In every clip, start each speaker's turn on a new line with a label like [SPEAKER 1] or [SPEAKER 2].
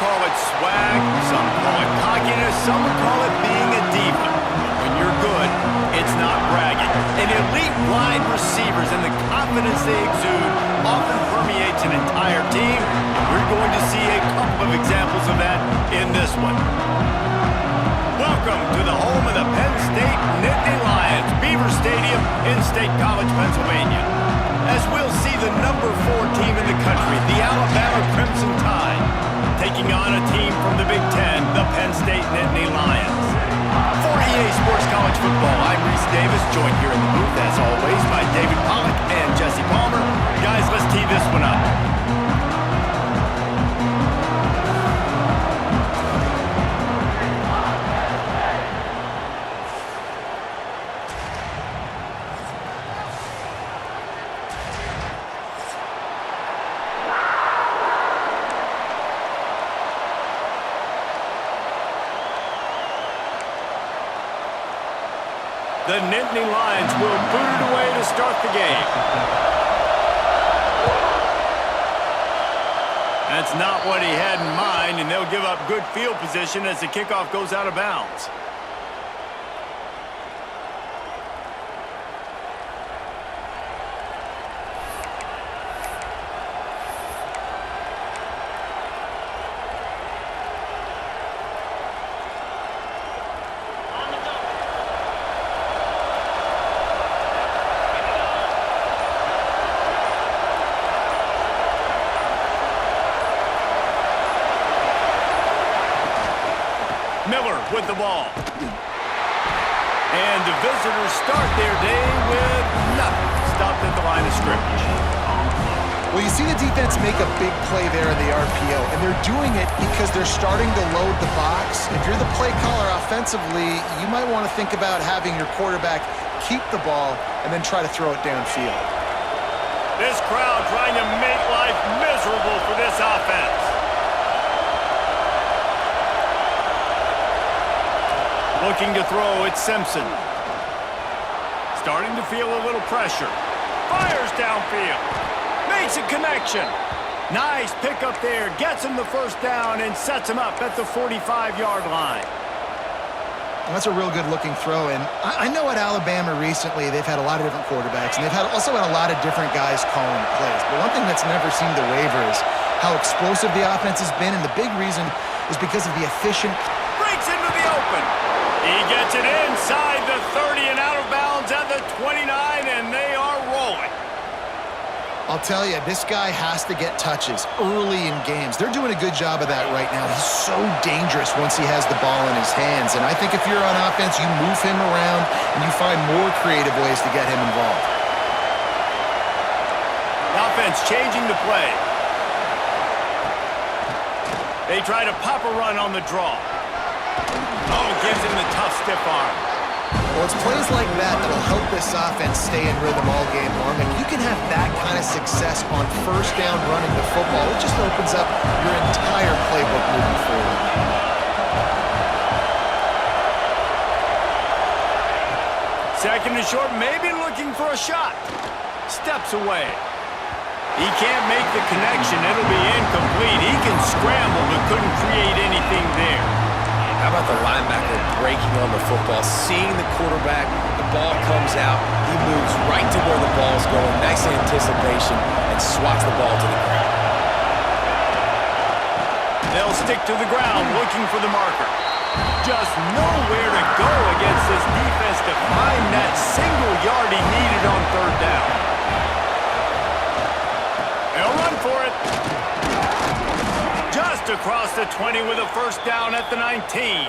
[SPEAKER 1] call it swag, some call it cockiness, some would call it being a diva. When you're good, it's not bragging. And elite wide receivers and the confidence they exude often permeates an entire team. We're going to see a couple of examples of that in this one. Welcome to the home of the Penn State Nittany Lions, Beaver Stadium in State College, Pennsylvania. As we'll see the number 4 team in the country, the Alabama Crimson Tide, taking on a team from the Big Ten, the Penn State Nittany Lions. For EA Sports College Football, I'm Reese Davis, joined here in the booth, as always, by David Pollack and Jesse Palmer. Guys, let's tee this one up. The Nittany Lions will boot it away to start the game. That's not what he had in mind, and they'll give up good field position as the kickoff goes out of bounds. Miller with the ball. And the visitors start their day with nothing. Stopped at the line of scrimmage.
[SPEAKER 2] Well, you see the defense make a big play there in the RPO, and they're doing it because they're starting to load the box. If you're the play caller offensively, you might want to think about having your quarterback keep the ball and then try to throw it downfield.
[SPEAKER 1] This crowd trying to make life miserable for this offense. Looking to throw, it's Simpson. Starting to feel a little pressure. Fires downfield. Makes a connection. Nice pickup there. Gets him the first down and sets him up at the 45-yard line.
[SPEAKER 2] Well, that's a real good-looking throw. And I know at Alabama recently they've had a lot of different quarterbacks, and they've also had a lot of different guys calling plays. But one thing that's never seemed to waver is how explosive the offense has been, and the big reason is because of the efficient...
[SPEAKER 1] Breaks into the open. He gets it inside the 30 and out of bounds at the 29, and they are rolling.
[SPEAKER 2] I'll tell you, this guy has to get touches early in games. They're doing a good job of that right now. He's so dangerous once he has the ball in his hands. And I think if you're on offense, you move him around and you find more creative ways to get him involved.
[SPEAKER 1] Offense changing the play. They try to pop a run on the draw. Oh, gives him the tough stiff arm.
[SPEAKER 2] Well, it's plays like that that'll help this offense stay in rhythm all game long. And you can have that kind of success on first down running the football. It just opens up your entire playbook moving forward.
[SPEAKER 1] Second and short, maybe looking for a shot. Steps away. He can't make the connection. It'll be incomplete. He can scramble, but couldn't create anything there.
[SPEAKER 3] How about the linebacker breaking on the football, seeing the quarterback, the ball comes out, he moves right to where the ball's going, nice anticipation, and swats the ball to the ground.
[SPEAKER 1] They'll stick to the ground looking for the marker. Just nowhere to go against this defense to find that single yard he needed on third down. They'll run for it. Just across the 20 with a first down at the 19.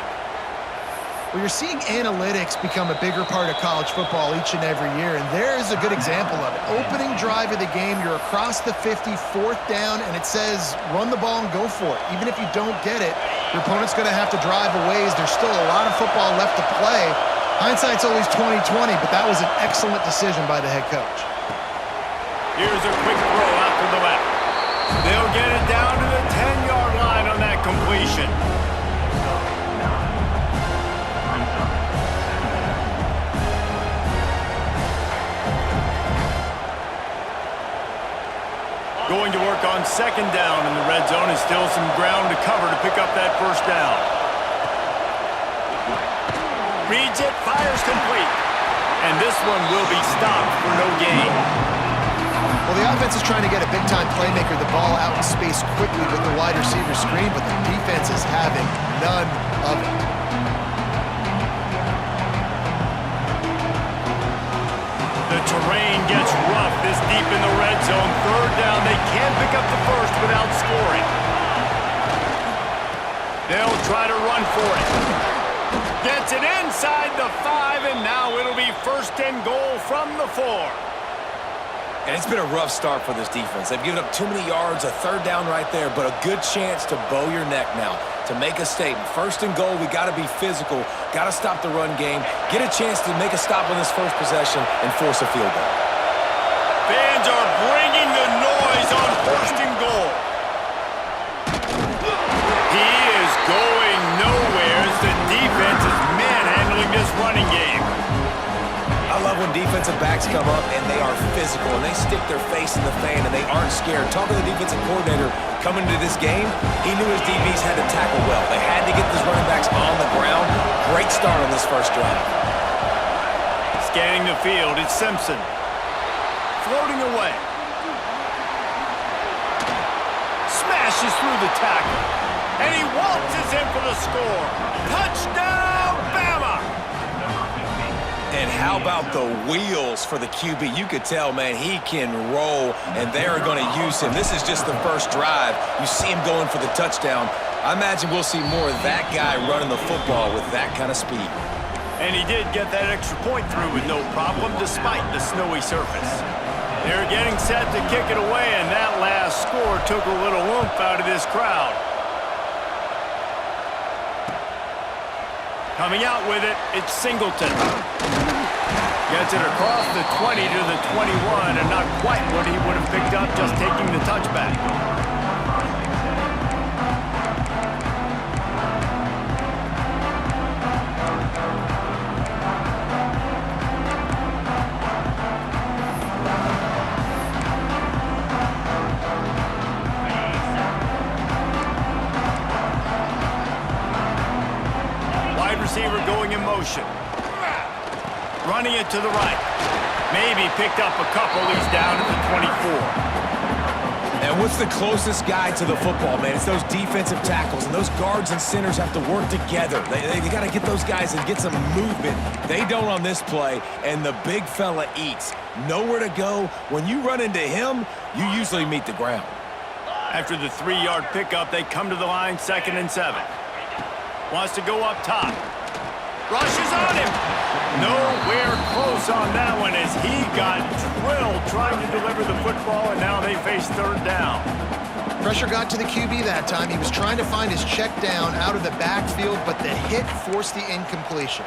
[SPEAKER 2] Well, you're seeing analytics become a bigger part of college football each and every year, and there is a good example of it. Opening drive of the game, you're across the 50, fourth down, and it says run the ball and go for it. Even if you don't get it, your opponent's going to have to drive a ways. There's still a lot of football left to play. Hindsight's always 20/20, but that was an excellent decision by the head coach.
[SPEAKER 1] Here's a quick throw out to the left. They'll get it down to the 10-yard line on that completion. Going to work on second down in the red zone, and still some ground to cover to pick up that first down. Reads it, fires complete. And this one will be stopped for no gain.
[SPEAKER 2] Well, the offense is trying to get a big-time playmaker the ball out in space quickly with the wide receiver screen, but the defense is having none of it.
[SPEAKER 1] The terrain gets rough this deep in the red zone. Third down, they can't pick up the first without scoring. They'll try to run for it. Gets it inside the 5, and now it'll be first and goal from the 4.
[SPEAKER 3] And it's been a rough start for this defense. They've given up too many yards, a third down right there, but a good chance to bow your neck now, to make a statement. First and goal, we got to be physical, got to stop the run game, get a chance to make a stop on this first possession, and force a field goal.
[SPEAKER 1] Fans are bringing the noise on first and goal. He is going nowhere as the defense is manhandling this running game.
[SPEAKER 3] I love when defensive backs come up and they are physical and they stick their face in the fan and they aren't scared. Talking to the defensive coordinator coming into this game, he knew his DBs had to tackle well. They had to get these running backs on the ground. Great start on this first drive.
[SPEAKER 1] Scanning the field, it's Simpson. Floating away. Smashes through the tackle. And he waltzes in for the score. Touchdown, Bama!
[SPEAKER 3] And how about the wheels for the QB? You could tell, man, he can roll, and they're going to use him. This is just the first drive. You see him going for the touchdown. I imagine we'll see more of that guy running the football with that kind of speed.
[SPEAKER 1] And he did get that extra point through with no problem, despite the snowy surface. They're getting set to kick it away, and that last score took a little oomph out of this crowd. Coming out with it, it's Singleton. Gets it across the 20 to the 21, and not quite what he would have picked up just taking the touchback. Receiver going in motion. Running it to the right. Maybe picked up a couple. He's down at the 24.
[SPEAKER 3] And what's the closest guy to the football, man? It's those defensive tackles, and those guards and centers have to work together. They got to get those guys and get some movement. They don't on this play, and the big fella eats. Nowhere to go. When you run into him, you usually meet the ground.
[SPEAKER 1] After the 3-yard pickup, they come to the line, 2nd and 7. Wants to go up top. Rushes on him. Nowhere close on that one as he got drilled trying to deliver the football, and now they face third down.
[SPEAKER 2] Pressure got to the QB that time. He was trying to find his check down out of the backfield, but the hit forced the incompletion.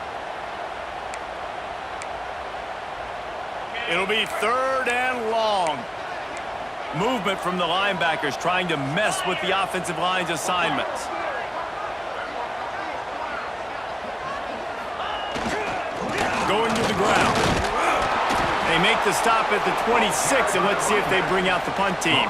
[SPEAKER 1] It'll be 3rd and long. Movement from the linebackers trying to mess with the offensive line's assignments. Going to the ground. They make the stop at the 26, and let's see if they bring out the punt team.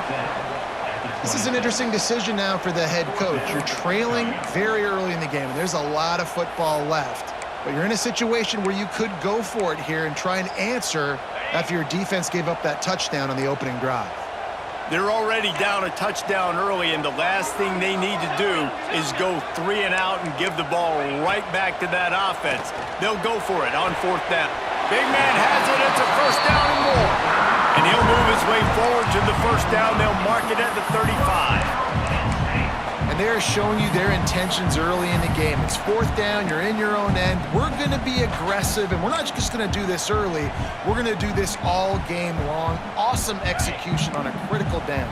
[SPEAKER 2] This is an interesting decision now for the head coach. You're trailing very early in the game, and there's a lot of football left. But you're in a situation where you could go for it here and try and answer after your defense gave up that touchdown on the opening drive.
[SPEAKER 1] They're already down a touchdown early, and the last thing they need to do is go 3 and out and give the ball right back to that offense. They'll go for it on 4th down. Big man has it. It's a first down and more. And he'll move his way forward to the first down. They'll mark it at the 35.
[SPEAKER 2] And they're showing you their intentions early in the game. It's 4th down. You're in your own end. We're going to be aggressive, and we're not just going to do this early. We're going to do this all game long. Awesome execution on a critical down.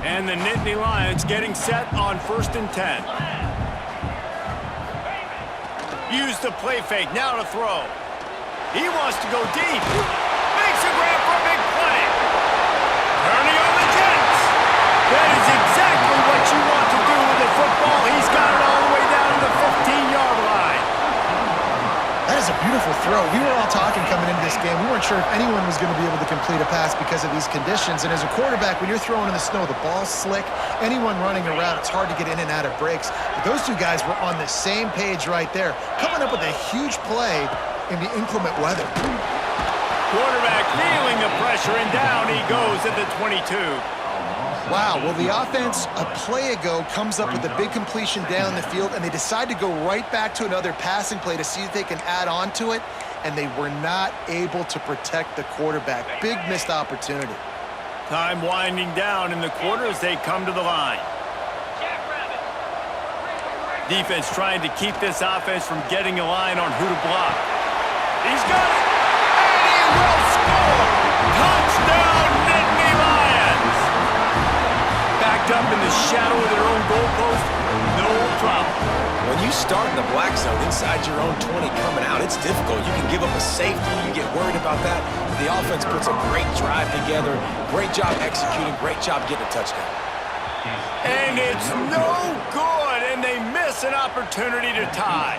[SPEAKER 1] And the Nittany Lions getting set on 1st and 10. Use the play fake. Now to throw. He wants to go deep. Makes a grab for a big play. Turning on the Jets. That is exactly what you want to do with the football. He's got it all the way down to the 15-yard line.
[SPEAKER 2] That is was a beautiful throw. We were all talking coming into this game. We weren't sure if anyone was going to be able to complete a pass because of these conditions. And as a quarterback, when you're throwing in the snow, the ball's slick. Anyone running around, it's hard to get in and out of breaks. But those two guys were on the same page right there, coming up with a huge play in the inclement weather.
[SPEAKER 1] Quarterback feeling the pressure, and down he goes at the 22.
[SPEAKER 2] Wow, well, the offense a play ago comes up with a big completion down the field, and they decide to go right back to another passing play to see if they can add on to it, and they were not able to protect the quarterback. Big missed opportunity.
[SPEAKER 1] Time winding down in the quarter as they come to the line. Defense trying to keep this offense from getting a line on who to block. He's got it, and he will score! Touchdown, Nittany Lions! Backed up in the shadow of their own goalpost, no problem.
[SPEAKER 3] When you start in the black zone inside your own 20 coming out, it's difficult. You can give up a safety. You get worried about that. The offense puts a great drive together. Great job executing. Great job getting a touchdown.
[SPEAKER 1] And it's no good, and they miss an opportunity to tie.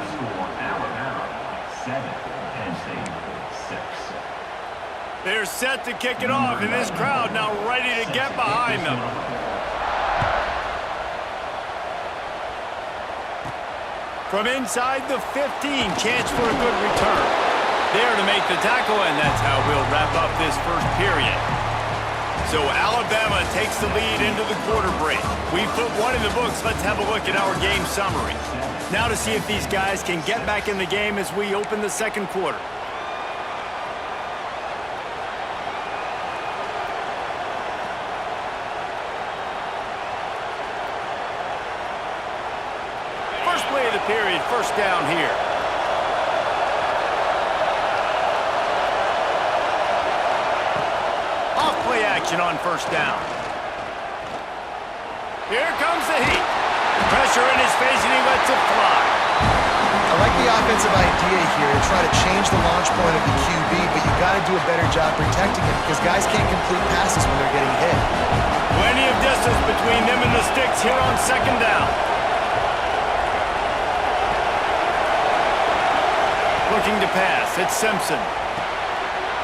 [SPEAKER 1] They're set to kick it off, and this crowd now ready to get behind them. From inside the 15, chance for a good return. There to make the tackle, and that's how we'll wrap up this first period. So Alabama takes the lead into the quarter break. We've put one in the books. Let's have a look at our game summary. Now to see if these guys can get back in the game as we open the second quarter. First play of the period, first down here. Off-play action on first down. Here comes the heat. Pressure in his face, and he lets it fly.
[SPEAKER 2] I like the offensive idea here to try to change the launch point of the QB, but you got to do a better job protecting it because guys can't complete passes when they're getting hit.
[SPEAKER 1] Plenty of distance between them and the sticks here on second down. Looking to pass, it's Simpson.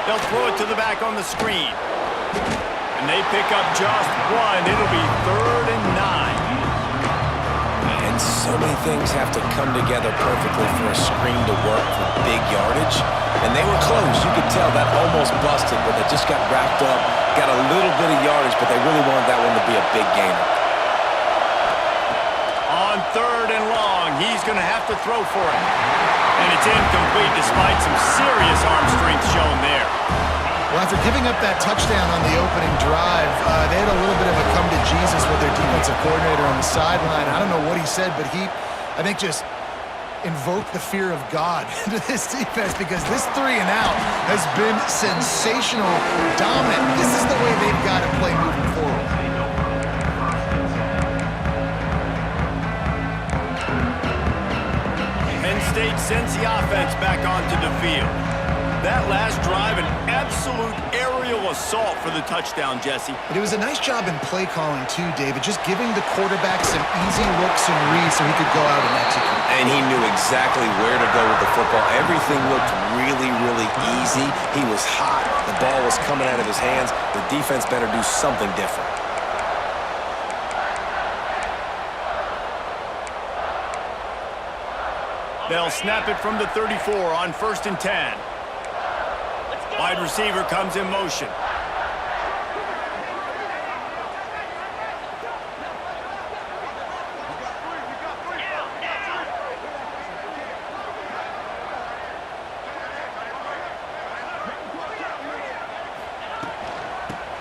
[SPEAKER 1] They'll throw it to the back on the screen. And they pick up just one. It'll be 3rd and 9.
[SPEAKER 3] And so many things have to come together perfectly for a screen to work for big yardage. And they were close. You could tell that almost busted, but they just got wrapped up, got a little bit of yardage, but they really wanted that one to be a big gainer.
[SPEAKER 1] On 3rd and long, he's going to have to throw for it. And it's incomplete despite some serious arm strength shown there.
[SPEAKER 2] Well, after giving up that touchdown on the opening drive, they had a little bit of a come to Jesus with their defensive coordinator on the sideline. I don't know what he said, but he, I think, just invoked the fear of God into this defense because this 3 and out has been sensational, dominant. This is the way they've got to play moving forward.
[SPEAKER 1] Penn State sends the offense back onto the field. That last drive, an absolute aerial assault for the touchdown, Jesse.
[SPEAKER 2] But it was a nice job in play calling too, David, just giving the quarterback some easy looks and reads so he could go out and execute.
[SPEAKER 3] And he knew exactly where to go with the football. Everything looked really, really easy. He was hot. The ball was coming out of his hands. The defense better do something different.
[SPEAKER 1] They'll snap it from the 34 on 1st and 10. Wide receiver comes in motion.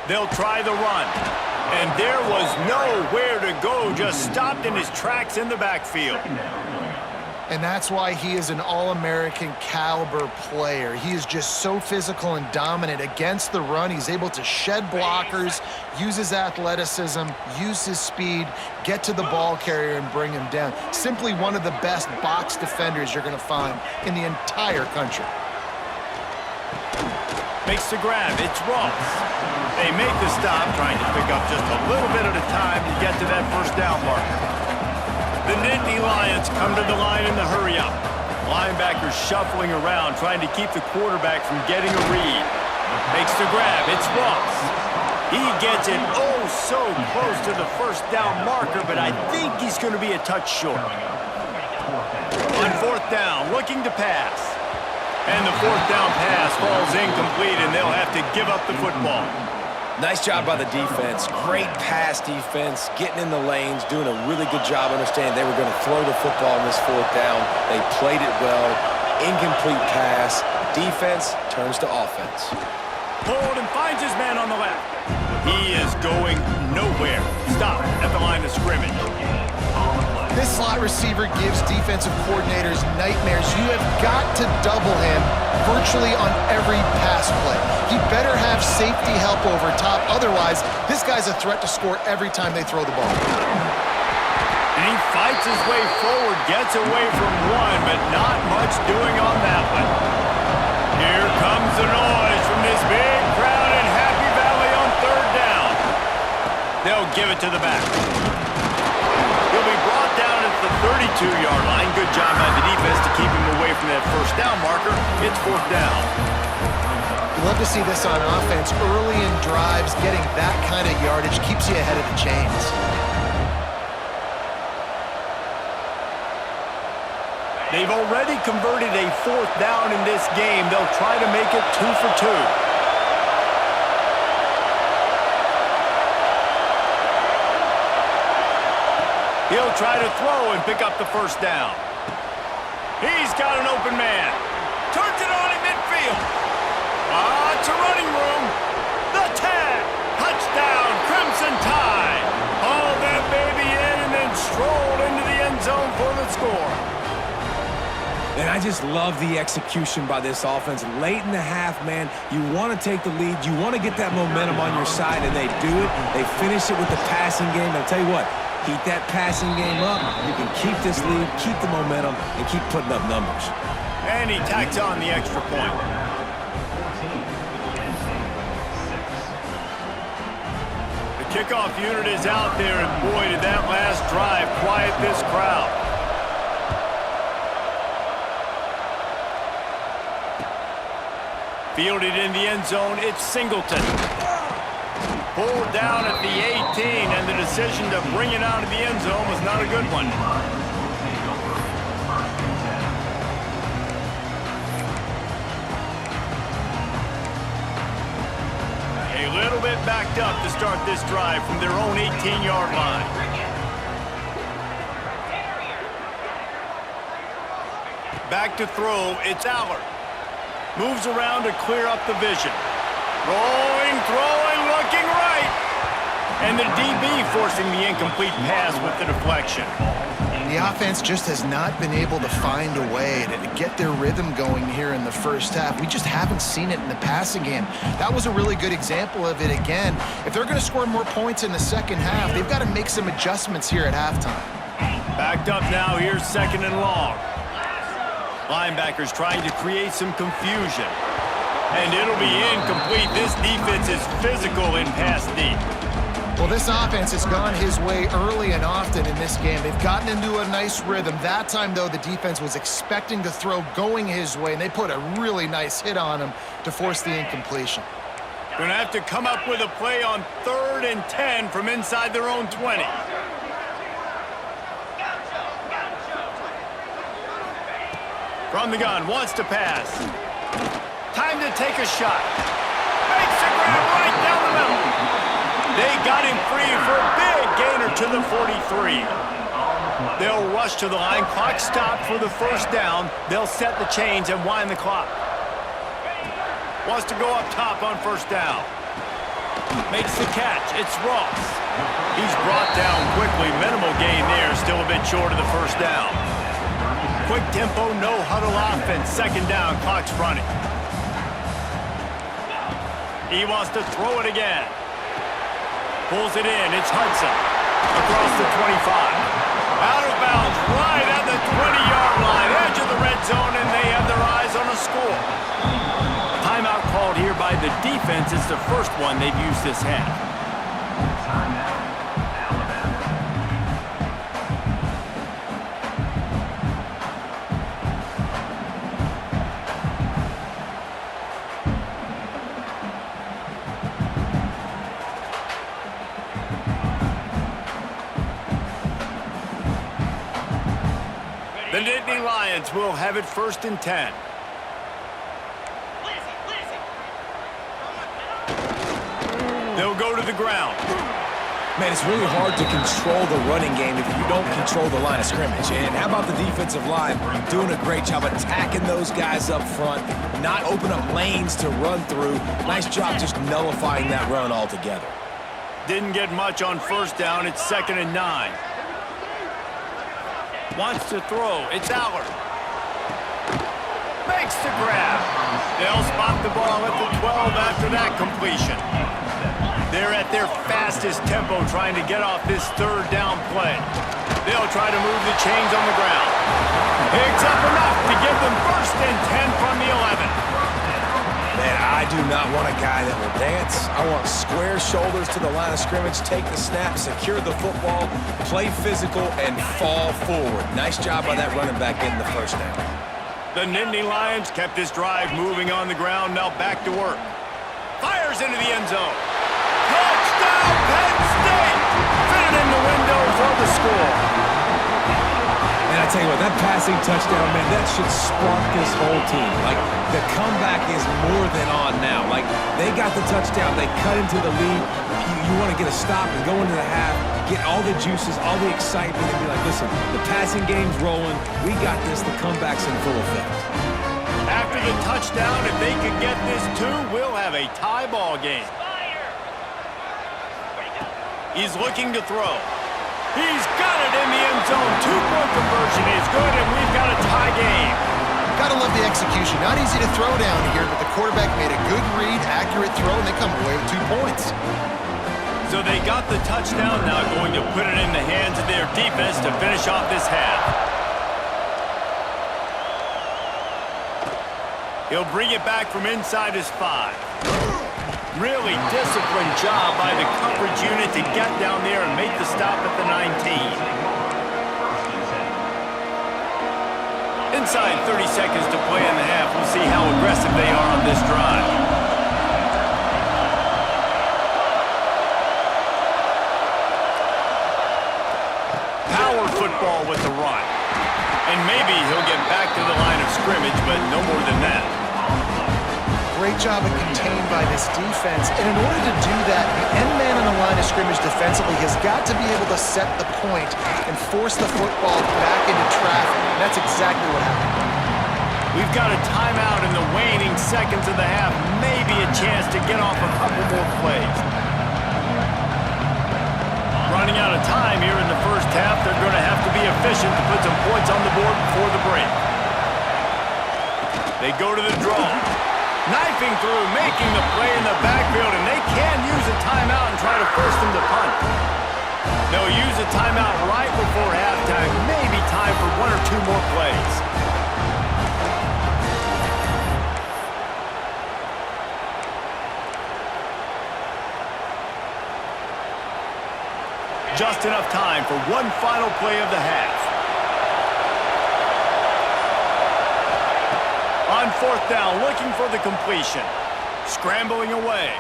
[SPEAKER 1] They'll try the run. And there was nowhere to go, just stopped in his tracks in the backfield.
[SPEAKER 2] And that's why he is an All-American caliber player. He is just so physical and dominant against the run. He's able to shed blockers, use his athleticism, use his speed, get to the ball carrier and bring him down. Simply one of the best box defenders you're going to find in the entire country.
[SPEAKER 1] Makes the grab. It's Ross. They make the stop, trying to pick up just a little bit at a time to get to that first down marker. The Nittany Lions come to the line in the hurry-up. Linebacker shuffling around, trying to keep the quarterback from getting a read. Makes the grab. It's Ross. He gets it oh so close to the first down marker, but I think he's going to be a touch short. On fourth down, looking to pass. And the fourth down pass falls incomplete, and they'll have to give up the football.
[SPEAKER 3] Nice job by the defense. Great pass defense, getting in the lanes, doing a really good job understanding they were going to throw the football in this fourth down. They played it well. Incomplete pass. Defense turns to offense.
[SPEAKER 1] Hold and finds his man on the left. He is going nowhere. Stop at the line of scrimmage.
[SPEAKER 2] This slot receiver gives defensive coordinators nightmares. You have got to double him virtually on every pass play. He better have safety help over top. Otherwise, this guy's a threat to score every time they throw the ball.
[SPEAKER 1] And he fights his way forward, gets away from one, but not much doing on that one. Here comes the noise from this big crowd in Happy Valley on third down. They'll give it to the back. He'll be brought down at the 32-yard line. Good job by the defense to keep him away from that first down marker. It's fourth down.
[SPEAKER 2] Love to see this on offense. Early in drives, getting that kind of yardage keeps you ahead of the chains.
[SPEAKER 1] They've already converted a fourth down in this game. They'll try to make it 2 for 2. He'll try to throw and pick up the first down. He's got an open man. Turns it on in midfield. It's a running room. The tag. Touchdown, Crimson Tide. Hauled that baby in and then strolled into the end zone for the score.
[SPEAKER 3] And I just love the execution by this offense. Late in the half, man, you want to take the lead. You want to get that momentum on your side, and they do it. They finish it with the passing game. I'll tell you what, keep that passing game up. You can keep this lead, keep the momentum, and keep putting up numbers.
[SPEAKER 1] And he tacks on the extra point. The kickoff unit is out there, and boy, did that last drive quiet this crowd. Fielded in the end zone, it's Singleton. Pulled down at the 18, and the decision to bring it out of the end zone was not a good one. A little bit backed up to start this drive from their own 18-yard line. Back to throw, it's Allard. Moves around to clear up the vision. Rolling, throwing, looking right. And the DB forcing the incomplete pass with the deflection.
[SPEAKER 2] The offense just has not been able to find a way to get their rhythm going here in the first half. We just haven't seen it in the passing game. That was a really good example of it again. If they're going to score more points in the second half, they've got to make some adjustments here at halftime.
[SPEAKER 1] Backed up now, here's second and long. Linebackers trying to create some confusion. And it'll be incomplete. This defense is physical in pass deep.
[SPEAKER 2] Well, this offense has gone his way early and often in this game. They've gotten into a nice rhythm. That time, though, the defense was expecting to throw going his way, and they put a really nice hit on him to force the incompletion.
[SPEAKER 1] Gonna have to come up with a play on 3rd and 10 from inside their own 20. From the gun, wants to pass. Time to take a shot. Makes a grab right down the middle. They got him free for a big gainer to the 43. They'll rush to the line. Clock stopped for the first down. They'll set the chains and wind the clock. Wants to go up top on first down. Makes the catch. It's Ross. He's brought down quickly. Minimal gain there. Still a bit short of the first down. Quick tempo, no huddle offense. Second down, clock's running. He wants to throw it again. Pulls it in, it's Hudson. Across the 25. Out of bounds, right at the 20-yard line. Edge of the red zone, and they have their eyes on a score. Timeout called here by the defense. It's the first one they've used this half. Nittany Lions will have it 1st and 10. They'll go to the ground.
[SPEAKER 3] Man, it's really hard to control the running game if you don't control the line of scrimmage. And how about the defensive line doing a great job attacking those guys up front, not open up lanes to run through. Nice job just nullifying that run altogether.
[SPEAKER 1] Didn't get much on 1st down. It's 2nd and 9. Wants to throw. It's Allard. Makes the grab. They'll spot the ball at the 12 after that completion. They're at their fastest tempo trying to get off this 3rd down play. They'll try to move the chains on the ground. Picks up enough to give them 1st and 10 from the 11.
[SPEAKER 3] Man, I do not want a guy that will dance. I want square shoulders to the line of scrimmage, take the snap, secure the football, play physical, and fall forward. Nice job by that running back getting the 1st down.
[SPEAKER 1] The Nittany Lions kept this drive moving on the ground, now back to work. Fires into the end zone. Touchdown, Penn State! Fitted in the window for the score.
[SPEAKER 3] And I tell you what, that passing touchdown, man, that should spark this whole team. Like, the comeback is more than on now. Like, they got the touchdown. They cut into the lead. You want to get a stop and go into the half, get all the juices, all the excitement, and be like, listen, the passing game's rolling. We got this. The comeback's in full effect.
[SPEAKER 1] After the touchdown, if they can get this too, we'll have a tie ball game. He's looking to throw. He's got it in the end zone. 2-point conversion is good, and we've got a tie game.
[SPEAKER 2] Gotta love the execution. Not easy to throw down here, but the quarterback made a good read, accurate throw, and they come away with 2 points.
[SPEAKER 1] So they got the touchdown, now going to put it in the hands of their defense to finish off this half. He'll bring it back from inside his 5. Really disciplined job by the coverage unit to get down there and make the stop at the 19. Inside 30 seconds to play in the half. We'll see how aggressive they are on this drive. Power football with the run. And maybe he'll get back to the line of scrimmage, but no more than that.
[SPEAKER 2] Great job of contained by this defense. And in order to do that, the end man on the line of scrimmage defensively has got to be able to set the point and force the football back into traffic. And that's exactly what happened.
[SPEAKER 1] We've got a timeout in the waning seconds of the half. Maybe a chance to get off a couple more plays. Running out of time here in the 1st half. They're going to have to be efficient to put some points on the board before the break. They go to the draw. Knifing through, making the play in the backfield, and they can use a timeout and try to force them to punt. They'll use a timeout right before halftime, maybe time for 1 or 2 more plays. Just enough time for one final play of the half. On 4th down, looking for the completion. Scrambling away.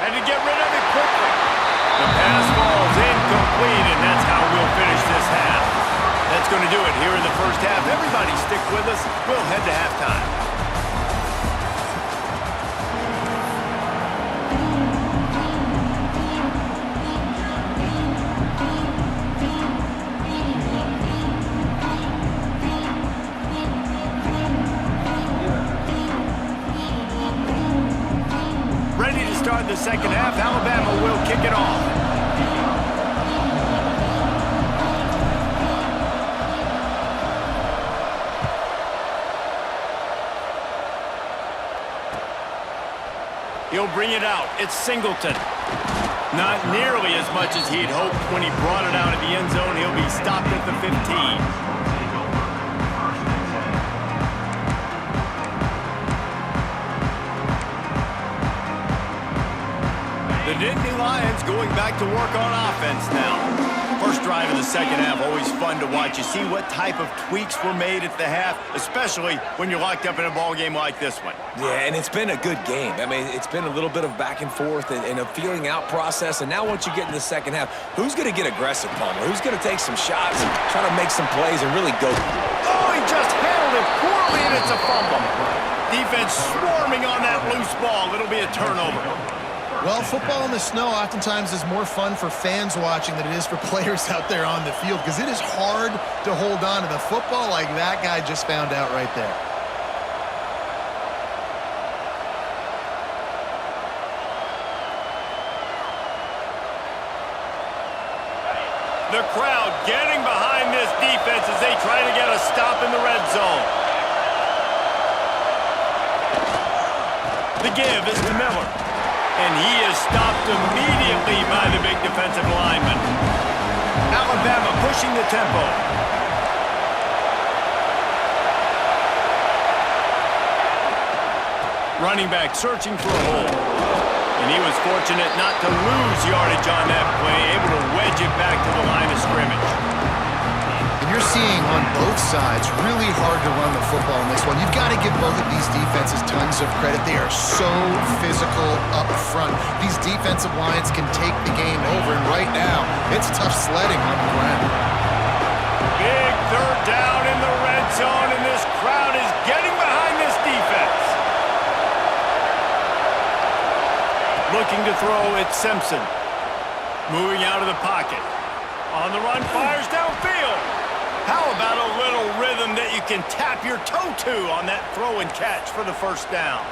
[SPEAKER 1] Had to get rid of it quickly. The pass falls incomplete, and that's how we'll finish this half. That's going to do it here in the 1st half. Everybody stick with us. We'll head to halftime. Start the 2nd half, Alabama will kick it off. He'll bring it out. It's Singleton. Not nearly as much as he'd hoped when he brought it out of the end zone. He'll be stopped at the 15. The Nittany Lions going back to work on offense now. first drive of the second half, always fun to watch. You see what type of tweaks were made at the half, especially when you're locked up in a ball game like this one.
[SPEAKER 3] Yeah, and it's been a good game. I mean, it's been a little bit of back and forth and a feeling out process. And now once you get in the second half, who's going to get aggressive, Palmer? Who's going to take some shots, try to make some plays, and really go?
[SPEAKER 1] Oh, he just handled it poorly, and it's a fumble. Defense swarming on that loose ball. It'll be a turnover.
[SPEAKER 2] Well, football in the snow oftentimes is more fun for fans watching than it is for players out there on the field because it is hard to hold on to the football like that guy just found out right there.
[SPEAKER 1] The crowd getting behind this defense as they try to get a stop in the red zone. The give is to Miller. And he is stopped immediately by the big defensive lineman. Alabama pushing the tempo. Running back searching for a hole. And he was fortunate not to lose yardage on that play, able to wedge it back to the line of scrimmage.
[SPEAKER 2] And you're seeing on both sides really hard to run the football in this one. You've got to give both of these defenses tons of credit. They are so physical up front. These defensive lines can take the game over, and right now, it's tough sledding on the ground.
[SPEAKER 1] Big third down in the red zone, and this crowd is getting behind this defense. Looking to throw, it's Simpson. Moving out of the pocket. On the run, fires downfield. How about a little rhythm that you can tap your toe to on that throw and catch for the first down?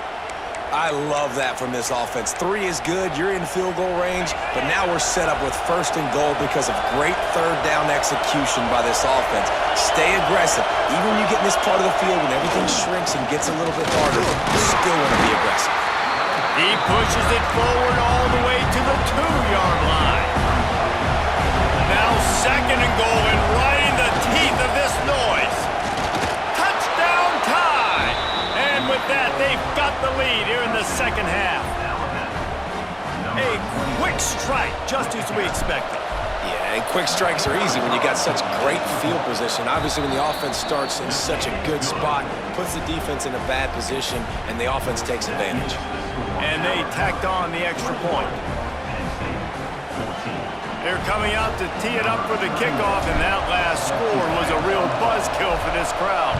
[SPEAKER 3] I love that from this offense. 3 is good. You're in field goal range, but now we're set up with first and goal because of great third down execution by this offense. Stay aggressive. Even when you get in this part of the field when everything shrinks and gets a little bit harder, you still want to be aggressive.
[SPEAKER 1] He pushes it forward all the way to the 2-yard line. Now second and goal, and right in the teeth of this noise. Touchdown time! And with that, they've got the lead here in the second half. A quick strike, just as we expected.
[SPEAKER 3] Yeah, and quick strikes are easy when you got such great field position. Obviously, when the offense starts in such a good spot, puts the defense in a bad position, and the offense takes advantage.
[SPEAKER 1] And they tacked on the extra point. They're coming out to tee it up for the kickoff, and that last score was a real buzzkill for this crowd.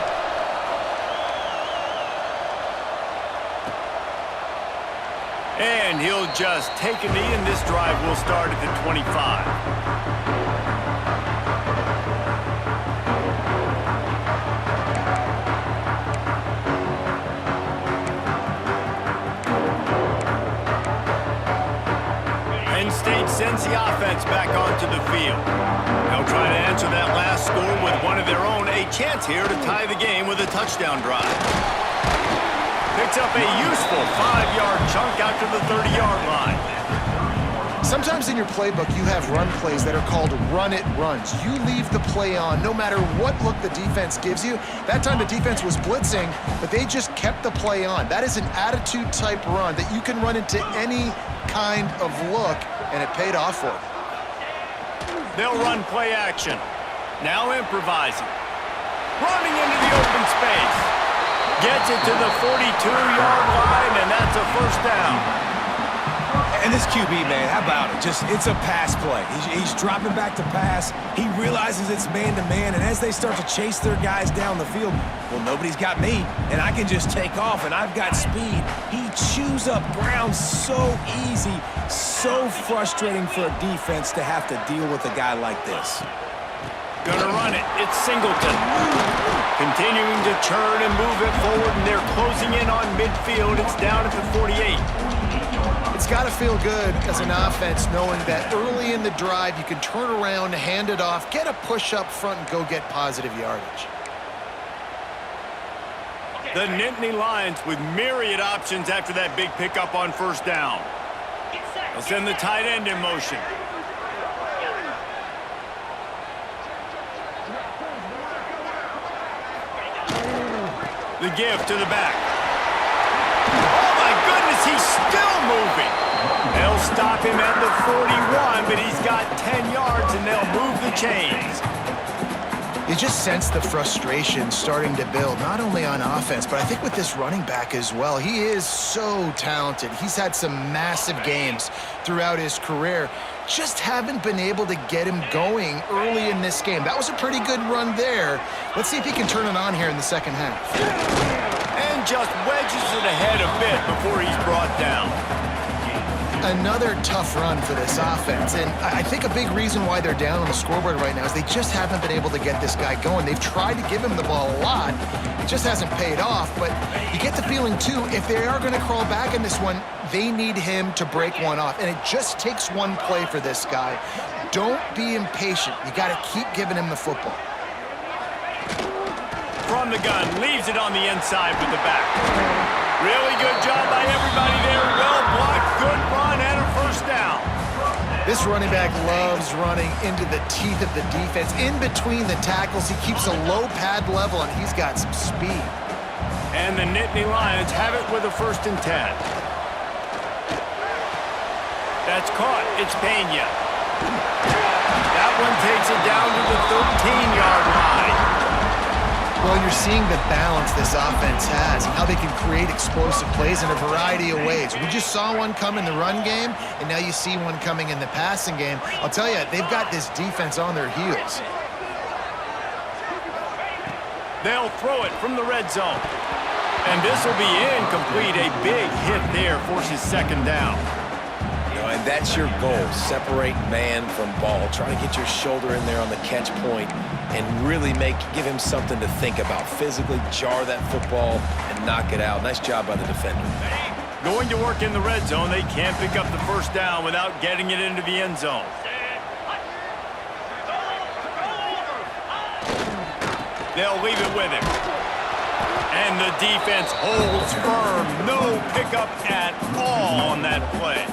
[SPEAKER 1] And he'll just take a knee, and this drive will start at the 25. Penn State sends the offense back onto the field. They'll try to answer that last score with one of their own. A chance here to tie the game with a touchdown drive. Picks up a useful 5-yard chunk out to the 30-yard line.
[SPEAKER 2] Sometimes in your playbook, you have run plays that are called run-it runs. You leave the play on no matter what look the defense gives you. That time the defense was blitzing, but they just kept the play on. That is an attitude-type run that you can run into any kind of look, and it paid off for them.
[SPEAKER 1] They'll run play action. Now improvising. Running into the open space. Gets it to the 42-yard line, and that's a first down.
[SPEAKER 3] And this QB, man, how about it? It's a pass play. He's dropping back to pass. He realizes it's man-to-man, and as they start to chase their guys down the field, well, nobody's got me, and I can just take off, and I've got speed. He chews up ground so easy, so frustrating for a defense to have to deal with a guy like this.
[SPEAKER 1] Gonna run it. It's Singleton. Continuing to churn and move it forward, and they're closing in on midfield. It's down at the 48.
[SPEAKER 2] It's got to feel good as an offense knowing that early in the drive you can turn around, hand it off, get a push up front, and go get positive yardage.
[SPEAKER 1] The Nittany Lions with myriad options after that big pickup on first down. They'll send the tight end in motion. The give to the back. Oh, my goodness, he's still moving. They'll stop him at the 41, but he's got 10 yards, and they'll move the chains.
[SPEAKER 2] You just sense the frustration starting to build, not only on offense, but I think with this running back as well. He is so talented. He's had some massive games throughout his career. Just haven't been able to get him going early in this game. That was a pretty good run there. Let's see if he can turn it on here in the second half.
[SPEAKER 1] And just wedges it ahead a bit before he's brought down.
[SPEAKER 2] Another tough run for this offense, and I think a big reason why they're down on the scoreboard right now is they just haven't been able to get this guy going. They've tried to give him the ball a lot. It just hasn't paid off, but you get the feeling, too, if they are going to crawl back in this one, they need him to break one off, and it just takes one play for this guy. Don't be impatient. You got to keep giving him the football.
[SPEAKER 1] From the gun, leaves it on the inside with the back. Really good job by everybody there. Well blocked, good run, and a first down.
[SPEAKER 2] This running back loves running into the teeth of the defense. In between the tackles, he keeps a low pad level, and he's got some speed.
[SPEAKER 1] And the Nittany Lions have it with a 1st and 10. That's caught. It's Pena. That one takes it down to the 13-yard line.
[SPEAKER 2] Well, you're seeing the balance this offense has and how they can create explosive plays in a variety of ways. We just saw one come in the run game, and now you see one coming in the passing game. I'll tell you, they've got this defense on their heels.
[SPEAKER 1] They'll throw it from the red zone. And this will be incomplete. A big hit there forces 2nd down.
[SPEAKER 3] And that's your goal. Separate man from ball. Try to get your shoulder in there on the catch point and really give him something to think about. Physically jar that football and knock it out. Nice job by the defender.
[SPEAKER 1] Going to work in the red zone. They can't pick up the 1st down without getting it into the end zone. They'll leave it with him. And the defense holds firm. No pickup at all on that play.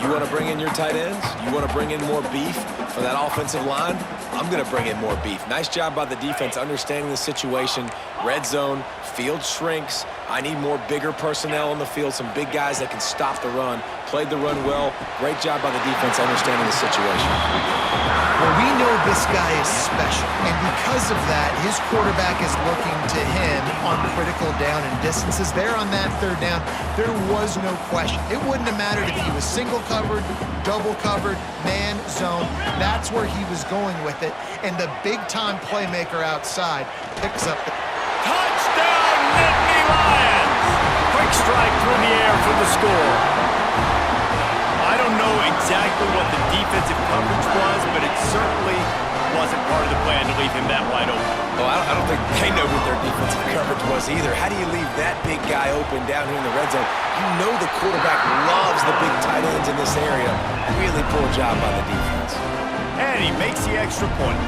[SPEAKER 3] You want to bring in your tight ends? You want to bring in more beef for that offensive line? I'm going to bring in more beef. Nice job by the defense understanding the situation. Red zone, field shrinks. I need more bigger personnel on the field, some big guys that can stop the run. Played the run well. Great job by the defense understanding the situation.
[SPEAKER 2] Well, we know this guy is special, and because of that, his quarterback is looking to him on critical down and distances. There on that 3rd down, there was no question. It wouldn't have mattered if he was single covered, double covered, man, zone. That's where he was going with it, and the big-time playmaker outside picks up the...
[SPEAKER 1] Touchdown, Nittany Lions! Quick strike through the air for the score. I don't know exactly what the defensive coverage was, but it certainly wasn't part of the plan to leave him that wide open.
[SPEAKER 3] Well, I don't think they know what their defensive coverage was either. How do you leave that big guy open down here in the red zone? You know the quarterback loves the big tight ends in this area. Really poor job by the defense.
[SPEAKER 1] And he makes the extra point.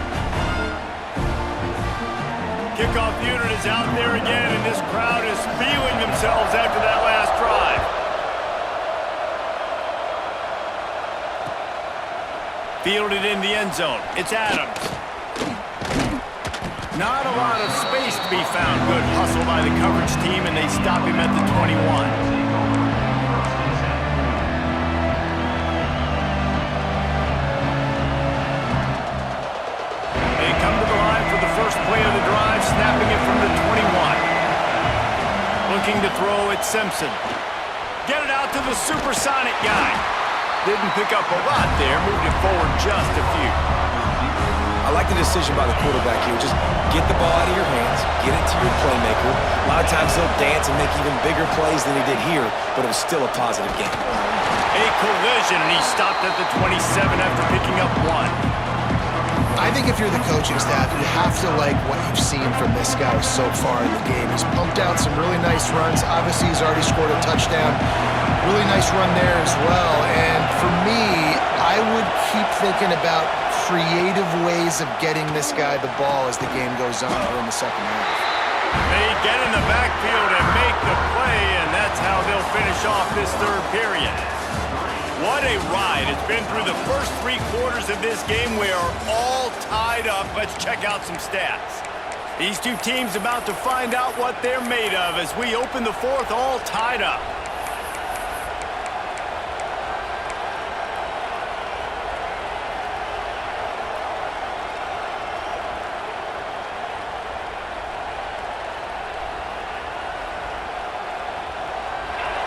[SPEAKER 1] Kickoff unit is out there again, and this crowd is feeling themselves after that last drive. Fielded in the end zone. It's Adams. Not a lot of space to be found. Good hustle by the coverage team, and they stop him at the 21. They come to the line for the first play of the drive, snapping it from the 21. Looking to throw at Simpson. Get it out to the supersonic guy. Didn't pick up a lot there, moved it forward just a few.
[SPEAKER 3] I like the decision by the quarterback here. Just get the ball out of your hands, get it to your playmaker. A lot of times he'll dance and make even bigger plays than he did here, but it was still a positive game.
[SPEAKER 1] A collision, and he stopped at the 27 after picking up 1.
[SPEAKER 2] I think if you're the coaching staff, you have to like what you've seen from this guy so far in the game. He's pumped out some really nice runs. Obviously, he's already scored a touchdown. Really nice run there as well. And for me, I would keep thinking about creative ways of getting this guy the ball as the game goes on here in the second half.
[SPEAKER 1] They get in the backfield and make the play, and that's how they'll finish off this 3rd period. What a ride. It's been through the first 3 quarters of this game. We are all tied up. Let's check out some stats. These two teams about to find out what they're made of as we open the 4th all tied up.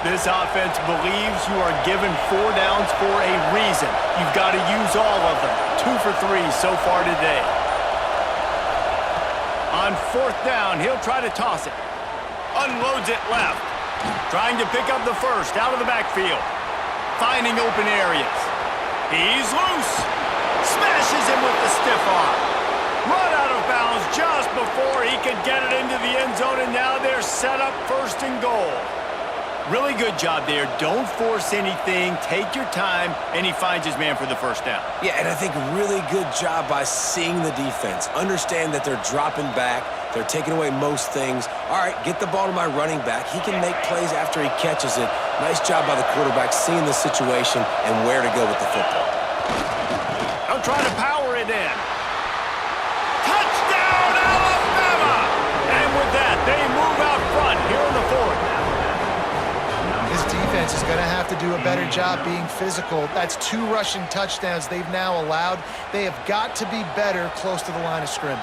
[SPEAKER 1] This offense believes you are given 4 downs for a reason. You've got to use all of them. 2 for 3 so far today. On 4th down, he'll try to toss it. Unloads it left. Trying to pick up the first out of the backfield. Finding open areas. He's loose. Smashes him with the stiff arm. Run out of bounds just before he could get it into the end zone, and now they're set up 1st and goal. Really good job there. Don't force anything. Take your time, and he finds his man for the 1st down.
[SPEAKER 3] Yeah, and I think really good job by seeing the defense. Understand that they're dropping back. They're taking away most things. All right, get the ball to my running back. He can make plays after he catches it. Nice job by the quarterback seeing the situation and where to go with the football.
[SPEAKER 1] They'll try to power it in. Touchdown, Alabama! And with that, they move out front here in the 4th.
[SPEAKER 2] This defense is going to have to do a better job being physical. That's 2 rushing touchdowns they've now allowed. They have got to be better close to the line of scrimmage.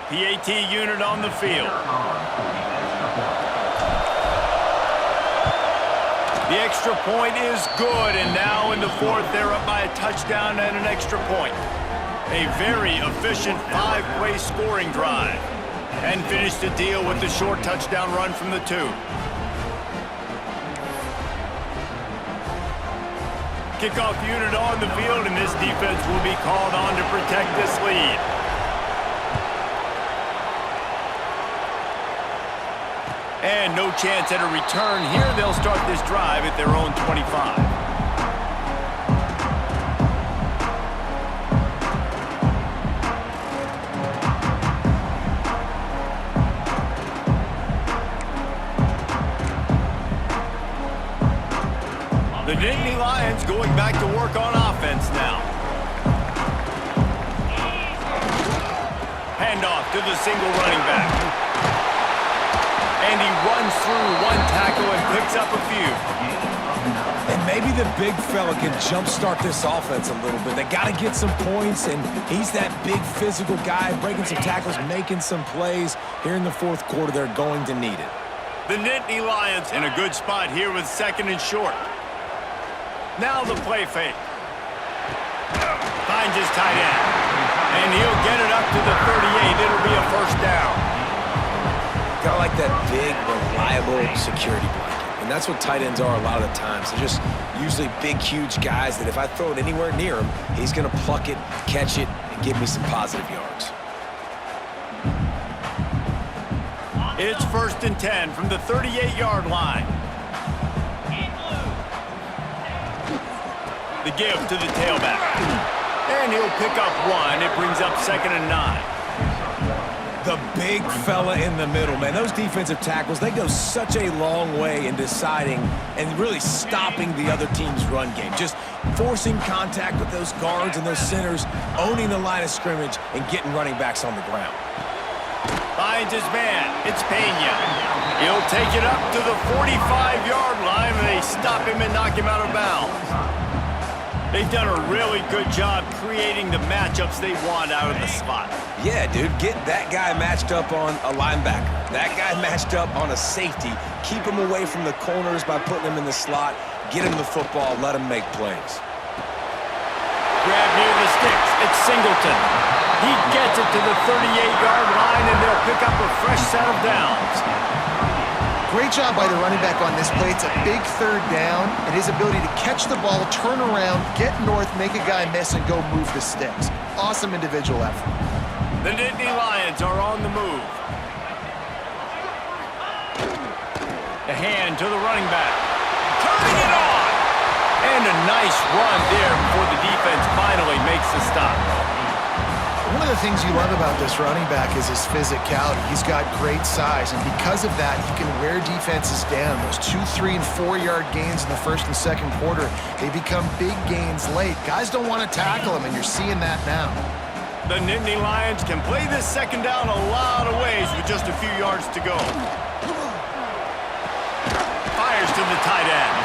[SPEAKER 1] PAT unit on the field. The extra point is good, and now in the 4th, they're up by a touchdown and an extra point. A very efficient 5-play scoring drive. And finish the deal with the short touchdown run from the 2. Kickoff unit on the field, and this defense will be called on to protect this lead. And no chance at a return here. They'll start this drive at their own 25. The Nittany Lions going back to work on offense now. Handoff to the single running back. And he runs through 1 tackle and picks up a few.
[SPEAKER 3] And maybe the big fella can jumpstart this offense a little bit. They got to get some points, and he's that big physical guy, breaking some tackles, making some plays. Here in the 4th quarter, they're going to need it.
[SPEAKER 1] The Nittany Lions in a good spot here with 2nd and short. Now the play fake. Finds his tight end. And he'll get it up to the 38. It'll be a 1st down.
[SPEAKER 3] Kind of like that big, reliable security blanket. And that's what tight ends are a lot of the times. They're just usually big, huge guys that if I throw it anywhere near him, he's going to pluck it, catch it, and give me some positive yards.
[SPEAKER 1] It's 1st and 10 from the 38-yard line. The give to the tailback. And he'll pick up 1. It brings up 2nd and 9.
[SPEAKER 3] The big fella in the middle, man. Those defensive tackles, they go such a long way in deciding and really stopping the other team's run game. Just forcing contact with those guards and those centers, owning the line of scrimmage, and getting running backs on the ground.
[SPEAKER 1] Finds his man. It's Pena. He'll take it up to the 45-yard line, and they stop him and knock him out of bounds. They've done a really good job creating the matchups they want out of the slot.
[SPEAKER 3] Yeah, dude, get that guy matched up on a linebacker. That guy matched up on a safety. Keep him away from the corners by putting him in the slot. Get him the football. Let him make plays.
[SPEAKER 1] Grab near the sticks. It's Singleton. He gets it to the 38-yard line, and they'll pick up a fresh set of downs.
[SPEAKER 2] Great job by the running back on this play. It's a big 3rd down, and his ability to catch the ball, turn around, get north, make a guy miss, and go move the sticks. Awesome individual effort.
[SPEAKER 1] The Nittany Lions are on the move. The hand to the running back. Turning it on! And a nice run there before the defense finally makes the stop.
[SPEAKER 2] One of the things you love about this running back is his physicality. He's got great size, and because of that, he can wear defenses down. Those 2-, 3-, and 4-yard gains in the 1st and 2nd quarter, they become big gains late. Guys don't want to tackle him, and you're seeing that now.
[SPEAKER 1] The Nittany Lions can play this 2nd down a lot of ways with just a few yards to go. Fires to the tight end.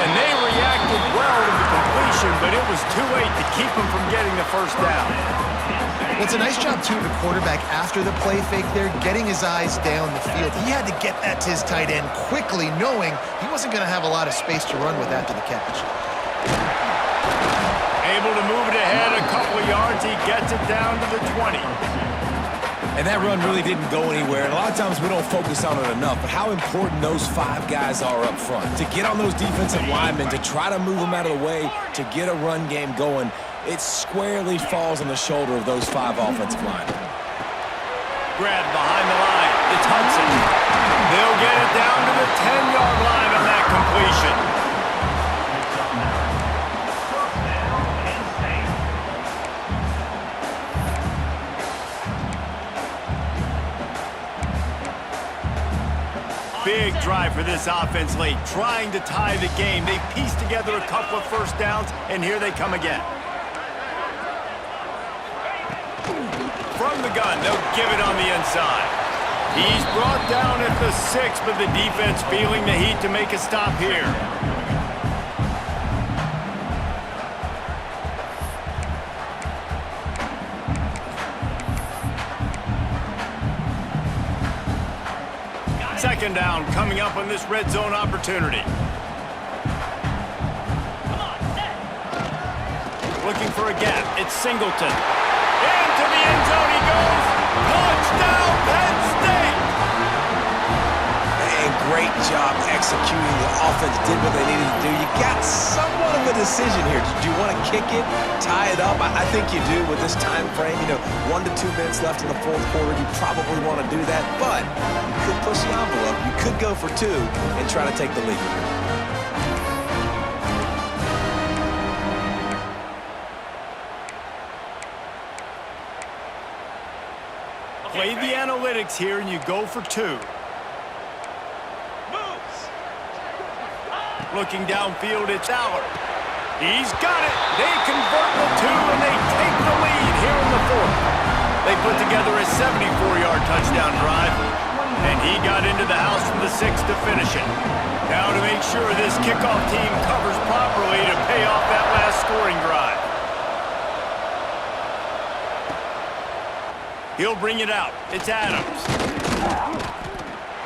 [SPEAKER 1] And they reacted well to the completion, but it was too late to keep him from getting the 1st down.
[SPEAKER 2] It's a nice job, too, of the quarterback after the play fake there, getting his eyes down the field. He had to get that to his tight end quickly, knowing he wasn't going to have a lot of space to run with after the catch.
[SPEAKER 1] Able to move it ahead a couple of yards. He gets it down to the 20.
[SPEAKER 3] And that run really didn't go anywhere. And a lot of times we don't focus on it enough, but how important those 5 guys are up front. To get on those defensive linemen, to try to move them out of the way, to get a run game going, it squarely falls on the shoulder of those 5 offensive linemen.
[SPEAKER 1] Grab behind the line. It's Hudson. They'll get it down to the 10-yard line on that completion. Big drive for this offense late, trying to tie the game. They pieced together a couple of first downs, and here they come again. From the gun, they'll give it on the inside. He's brought down at the 6, but the defense feeling the heat to make a stop here. Second down coming up on this red zone opportunity. Looking for a gap. It's Singleton. Into the end zone he goes. Touchdown, Penn State!
[SPEAKER 3] And great job executing. The offense did what they needed to do. You got somewhat of a decision here. Do you want to kick it, tie it up? I think you do with this time frame. 1 to 2 minutes left in the fourth quarter. You probably want to do that, but you could push the envelope. You could go for 2 and try to take the lead.
[SPEAKER 1] Play the analytics here, and you go for 2. Looking downfield, it's Aller. He's got it. They convert the 2, and they take the lead here in the 4th. They put together a 74-yard touchdown drive, and he got into the house from the 6 to finish it. Now to make sure this kickoff team covers properly to pay off that last scoring drive. He'll bring it out. It's Adams.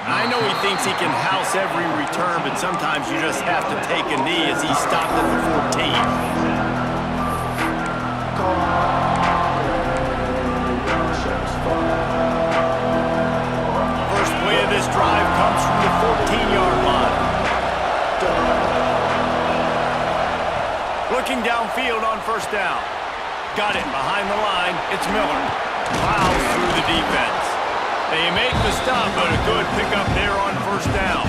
[SPEAKER 1] I know he thinks he can house every return, but sometimes you just have to take a knee as he stopped at the 14. First play of this drive comes from the 14-yard line. Looking downfield on first down. Got it behind the line. It's Miller. Plows through the defense. They make the stop, but a good pickup there on first down.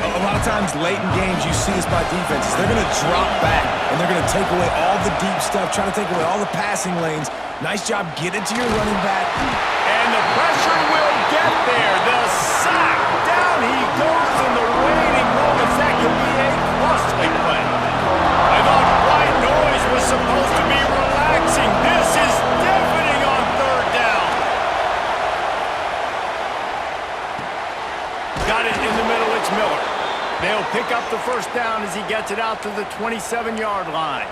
[SPEAKER 3] A lot of times late in games you see this by defenses. They're going to drop back, and they're going to take away all the deep stuff, trying to take away all the passing lanes. Nice job getting to your running back.
[SPEAKER 1] And the pressure will get there. The sack. Down he goes in the waning moments. That could be a costly play. I thought white noise was supposed to be relaxing. This is deafening on third down. Got it in the middle. It's Miller. They'll pick up the first down as he gets it out to the 27-yard line.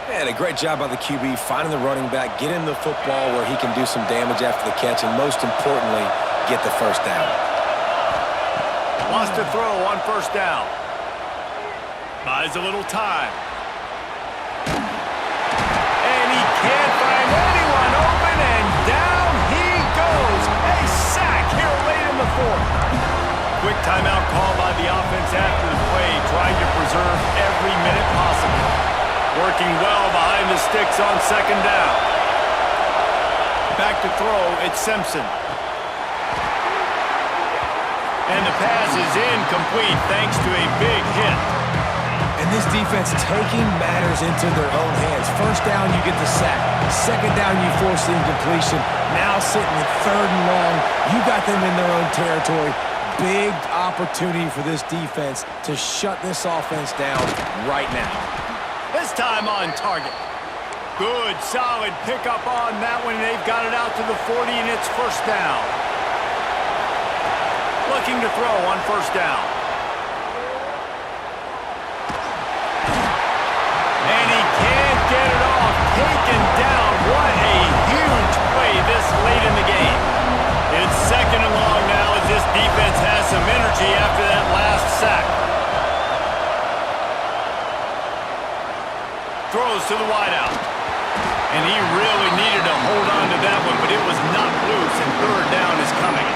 [SPEAKER 3] Man, a great job by the QB finding the running back, get him the football where he can do some damage after the catch, and most importantly, get the first down.
[SPEAKER 1] Wants to throw on first down. Buys a little time. And he can't find anyone open, and down he goes. A sack here late in the 4th. Quick timeout call by the offense after the play, trying to preserve every minute possible. Working well behind the sticks on second down. Back to throw, it's Simpson. And the pass is incomplete thanks to a big hit.
[SPEAKER 3] And this defense taking matters into their own hands. First down, you get the sack. Second down, you force the incompletion. Now sitting at third and long, you got them in their own territory. Big opportunity for this defense to shut this offense down right now.
[SPEAKER 1] This time on target. Good, solid pickup on that one. They've got it out to the 40, and it's first down. Looking to throw on first down. And he can't get it off. Taken down huge play this late in the game. It's second and long now as this defense has some energy after that last sack. Throws to the wideout. And he really needed to hold on to that one, but it was knocked loose, and third down is coming.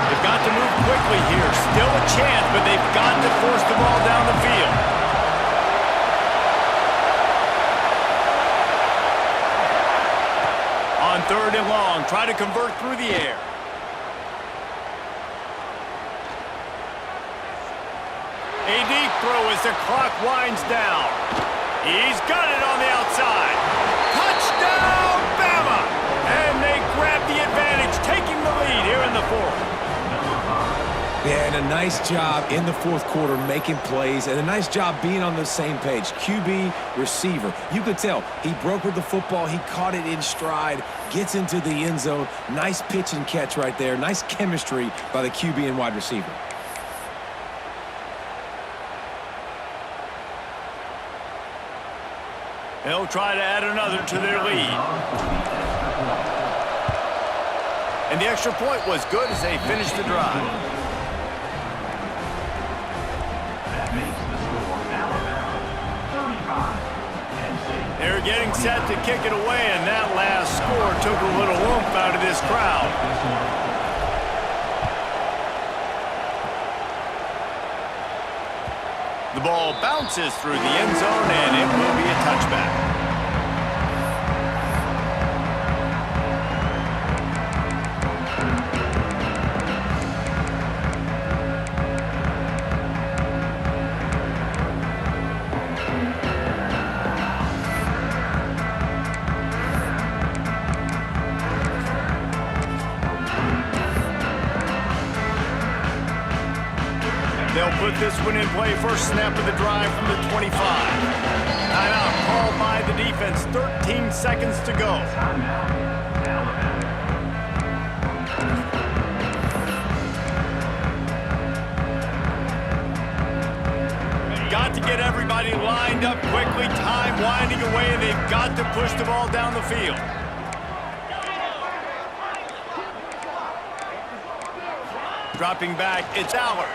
[SPEAKER 1] They've got to move quickly here. Still a chance, but they've got to force the ball down the field. On third and long, try to convert through the air. A deep throw as the clock winds down. He's got it on the outside. Touchdown, Bama! And they grab the advantage, taking the lead here in the fourth.
[SPEAKER 3] Yeah, and a nice job in the fourth quarter making plays, and a nice job being on the same page. QB, receiver. You could tell he broke with the football. He caught it in stride, gets into the end zone. Nice pitch and catch right there. Nice chemistry by the QB and wide receiver.
[SPEAKER 1] They'll try to add another to their lead. And the extra point was good as they finished the drive. They're getting set to kick it away, and that last score took a little oomph out of this crowd. The ball bounces through the end zone, and it will be a touchback. They'll put this one in play. First snap of the drive from the 25. Timeout called by the defense. 13 seconds to go. Got to get everybody lined up quickly. Time winding away, and they've got to push the ball down the field. Dropping back, it's Allard.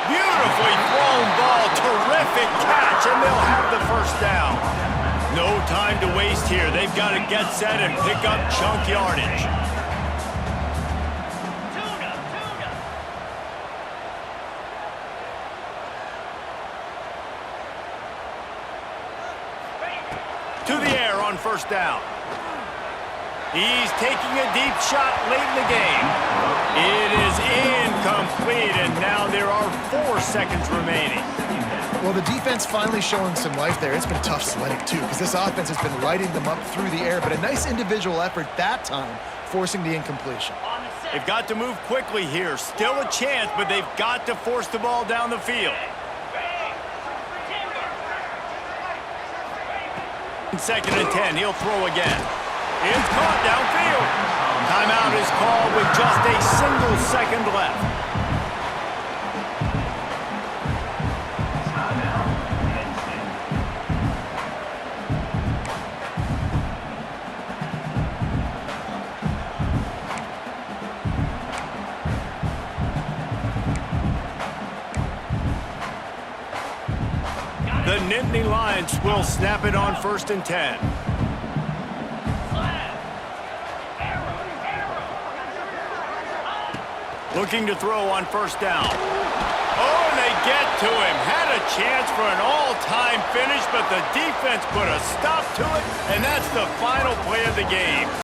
[SPEAKER 1] Beautifully thrown ball, terrific catch, and they'll have the first down. No time to waste here. They've got to get set and pick up chunk yardage. To the air on first down. He's taking a deep shot late in the game. It is incomplete, and now there are 4 seconds remaining.
[SPEAKER 2] Well, the defense finally showing some life there. It's been tough sledding, too, because this offense has been lighting them up through the air, but a nice individual effort that time, forcing the incompletion.
[SPEAKER 1] They've got to move quickly here. Still a chance, but they've got to force the ball down the field. Second and 10, he'll throw again. It's caught downfield. Timeout is called with just a single second left. The Nittany Lions will snap it on first and 10. Looking to throw on first down. Oh, and they get to him. Had a chance for an all-time finish, but the defense put a stop to it, and that's the final play of the game.